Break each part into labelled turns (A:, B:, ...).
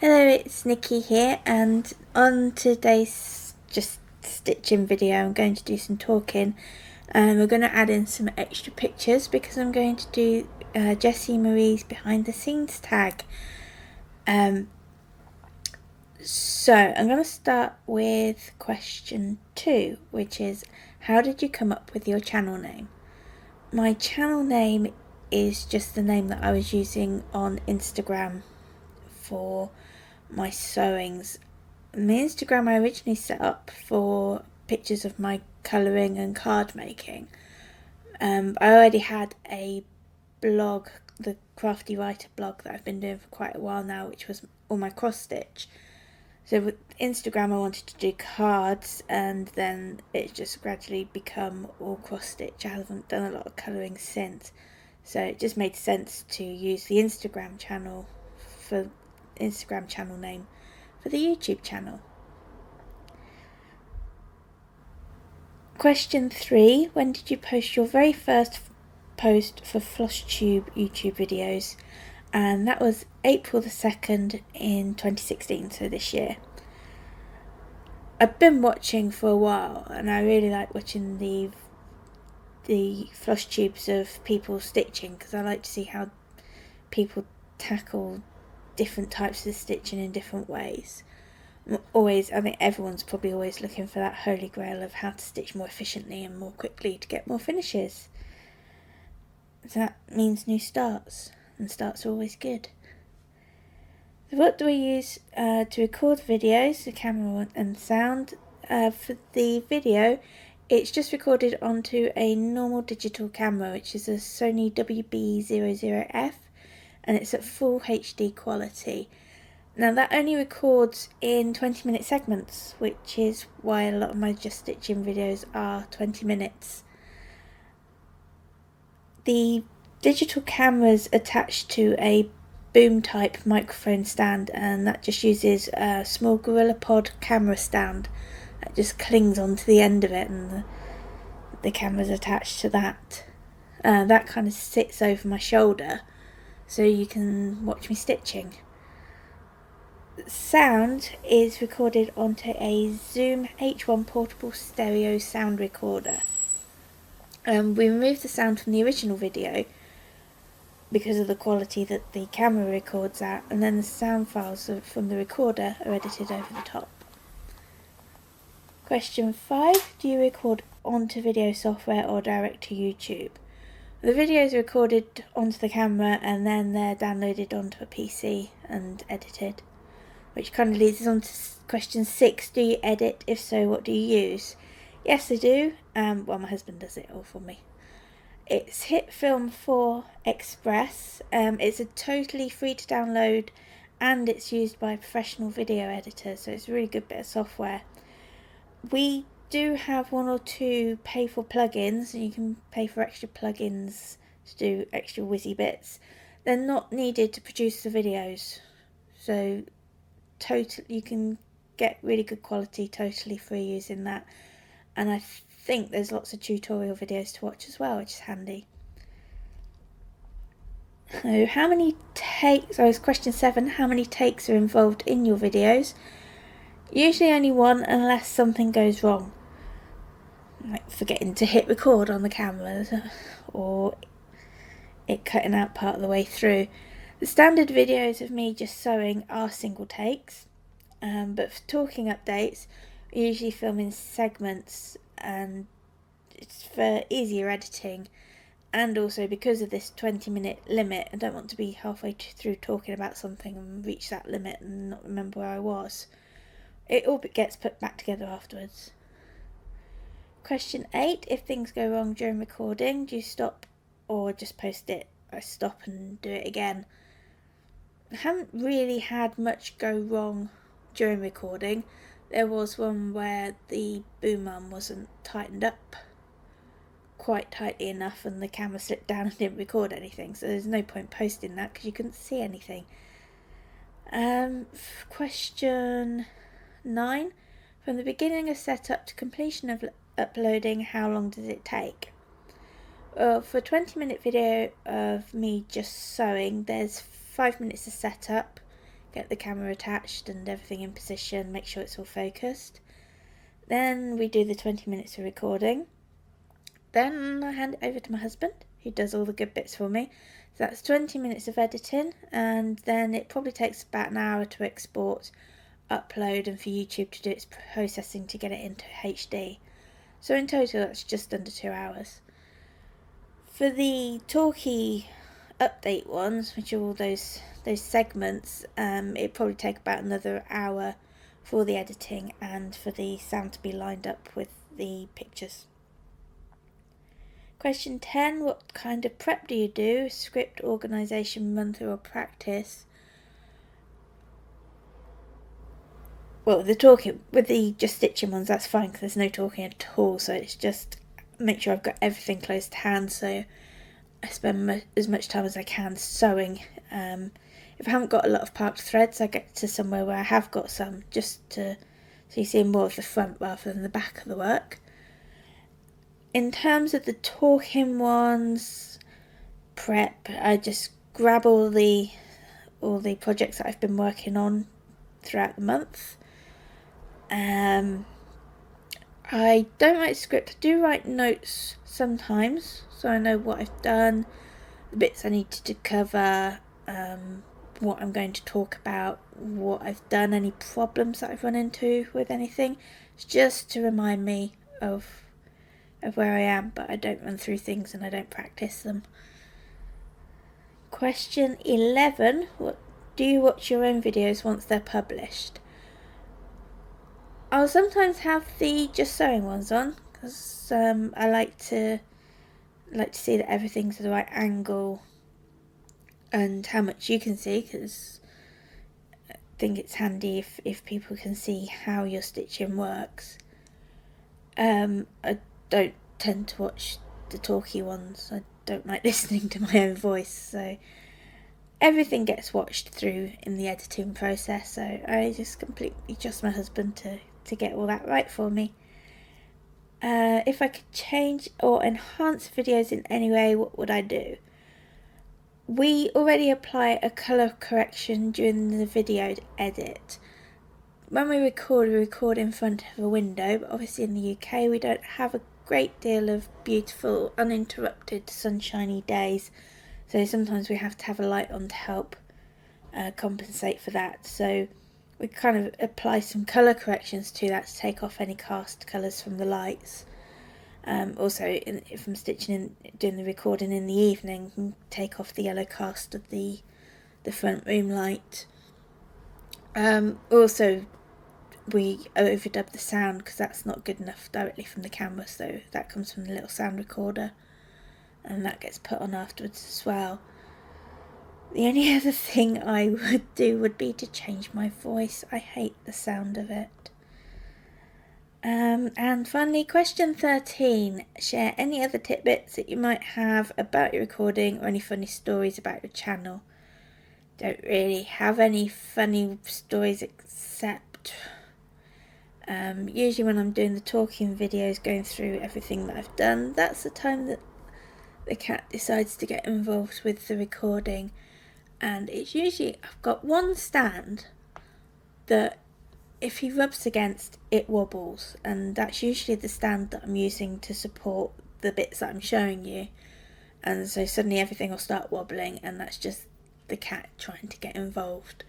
A: Hello, it's Nikki here, and on today's just stitching video I'm going to do some talking, and we're going to add in some extra pictures because I'm going to do Jessie Marie's behind the scenes tag. So I'm going to start with question 2, which is, how did you come up with your channel name? My channel name is just the name that I was using on Instagram for my sewings. My Instagram I originally set up for pictures of my colouring and card making. I already had a blog, the Crafty Writer blog, that I've been doing for quite a while now, which was all my cross stitch. So with Instagram I wanted to do cards, and then it's just gradually become all cross stitch. I haven't done a lot of colouring since, so it just made sense to use the Instagram channel for Instagram channel name for the YouTube channel. Question 3. When did you post your very first post for Flosstube YouTube videos? And that was April the 2nd in 2016, so this year. I've been watching for a while, and I really like watching the Flosstubes of people stitching, because I like to see how people tackle different types of stitching in different ways. I think everyone's probably always looking for that holy grail of how to stitch more efficiently and more quickly to get more finishes. So that means new starts, and starts are always good. So what do we use to record videos, the camera and sound? For the video, it's just recorded onto a normal digital camera, which is a Sony WB00F, and it's at full HD quality. Now that only records in 20-minute segments, which is why a lot of my just stitching videos are 20 minutes. The digital camera's attached to a boom type microphone stand, and that just uses a small Gorilla Pod camera stand that just clings onto the end of it, and the camera's attached to that. That kind of sits over my shoulder so you can watch me stitching. Sound is recorded onto a Zoom H1 portable stereo sound recorder. We removed the sound from the original video because of the quality that the camera records at, and then the sound files from the recorder are edited over the top. Question 5. Do you record onto video software or direct to YouTube? The videos are recorded onto the camera and then they're downloaded onto a PC and edited. Which kind of leads us on to question 6. Do you edit? If so, what do you use? Yes, I do. Well, my husband does it all for me. It's HitFilm 4 Express. It's a totally free to download, and it's used by professional video editors, so it's a really good bit of software. We do have 1 or 2 pay for plugins, and you can pay for extra plugins to do extra whizzy bits. They're not needed to produce the videos, so you can get really good quality totally free using that, and I think there's lots of tutorial videos to watch as well, which is handy. So how many takes, it's question 7, how many takes are involved in your videos? Usually only 1, unless something goes wrong, like forgetting to hit record on the camera or it cutting out part of the way through. The standard videos of me just sewing are single takes, but for talking updates we usually film in segments, and it's for easier editing, and also because of this 20-minute limit, I don't want to be halfway through talking about something and reach that limit and not remember where I was. It all gets put back together afterwards. Question 8. If things go wrong during recording, do you stop or just post it? I stop and do it again. I haven't really had much go wrong during recording. There was one where the boom arm wasn't tightened up quite tightly enough and the camera slipped down and didn't record anything, so there's no point posting that because you couldn't see anything. Question 9. From the beginning of setup to completion of uploading, how long does it take? Well, for a 20-minute video of me just sewing, there's 5 minutes of setup, get the camera attached and everything in position, make sure it's all focused. Then we do the 20 minutes of recording. Then I hand it over to my husband, who does all the good bits for me. So that's 20 minutes of editing, and then it probably takes about an hour to export, upload, and for YouTube to do its processing to get it into HD. So in total that's just under 2 hours. For the talkie update ones, which are all those segments, it'd probably take about another hour for the editing and for the sound to be lined up with the pictures. Question 10, what kind of prep do you do? Script, organisation, run-through or practice? Well, the talking, with the just stitching ones, that's fine because there's no talking at all, so it's just make sure I've got everything close to hand, so I spend as much time as I can sewing. If I haven't got a lot of parked threads, I get to somewhere where I have got some, just so you see more of the front rather than the back of the work. In terms of the talking ones, prep, I just grab all the projects that I've been working on throughout the month. I don't write script. I do write notes sometimes, so I know what I've done, the bits I need to cover, what I'm going to talk about, what I've done, any problems that I've run into with anything. It's just to remind me of where I am, but I don't run through things and I don't practice them. Question 11, do you watch your own videos once they're published? I'll sometimes have the just sewing ones on because I like to see that everything's at the right angle and how much you can see, because I think it's handy if people can see how your stitching works. I don't tend to watch the talky ones. I don't like listening to my own voice, so everything gets watched through in the editing process, so I just completely trust my husband to get all that right for me. If I could change or enhance videos in any way, what would I do? We already apply a colour correction during the video edit. When we record in front of a window, but obviously in the UK we don't have a great deal of beautiful, uninterrupted, sunshiny days, so sometimes we have to have a light on to help compensate for that. So we kind of apply some colour corrections to that to take off any cast colours from the lights. Also, if I'm doing the recording in the evening, can take off the yellow cast of the front room light. Also, we overdub the sound because that's not good enough directly from the camera, so that comes from the little sound recorder and that gets put on afterwards as well. The only other thing I would do would be to change my voice. I hate the sound of it. And finally, question 13. Share any other tidbits that you might have about your recording or any funny stories about your channel. Don't really have any funny stories except usually when I'm doing the talking videos, going through everything that I've done, that's the time that the cat decides to get involved with the recording. And it's usually, I've got one stand that if he rubs against, it wobbles, and that's usually the stand that I'm using to support the bits that I'm showing you, and so suddenly everything will start wobbling, and that's just the cat trying to get involved.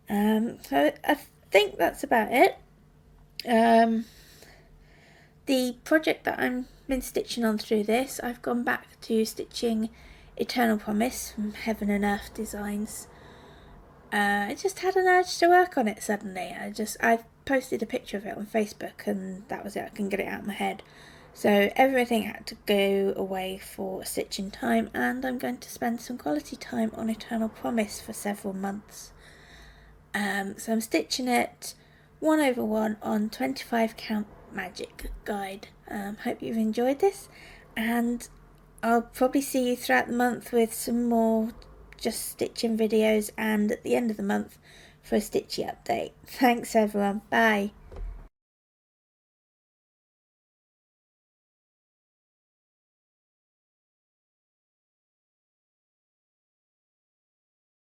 A: So I think that's about it. The project that I've been stitching on through this, I've gone back to stitching Eternal Promise from Heaven and Earth Designs. I just had an urge to work on it suddenly. I posted a picture of it on Facebook and that was it. I couldn't get it out of my head. So everything had to go away for stitching time, and I'm going to spend some quality time on Eternal Promise for several months. So I'm stitching it 1/1 on 25 count magic guide. Hope you've enjoyed this, and I'll probably see you throughout the month with some more just stitching videos, and at the end of the month for a stitchy update. Thanks everyone, bye.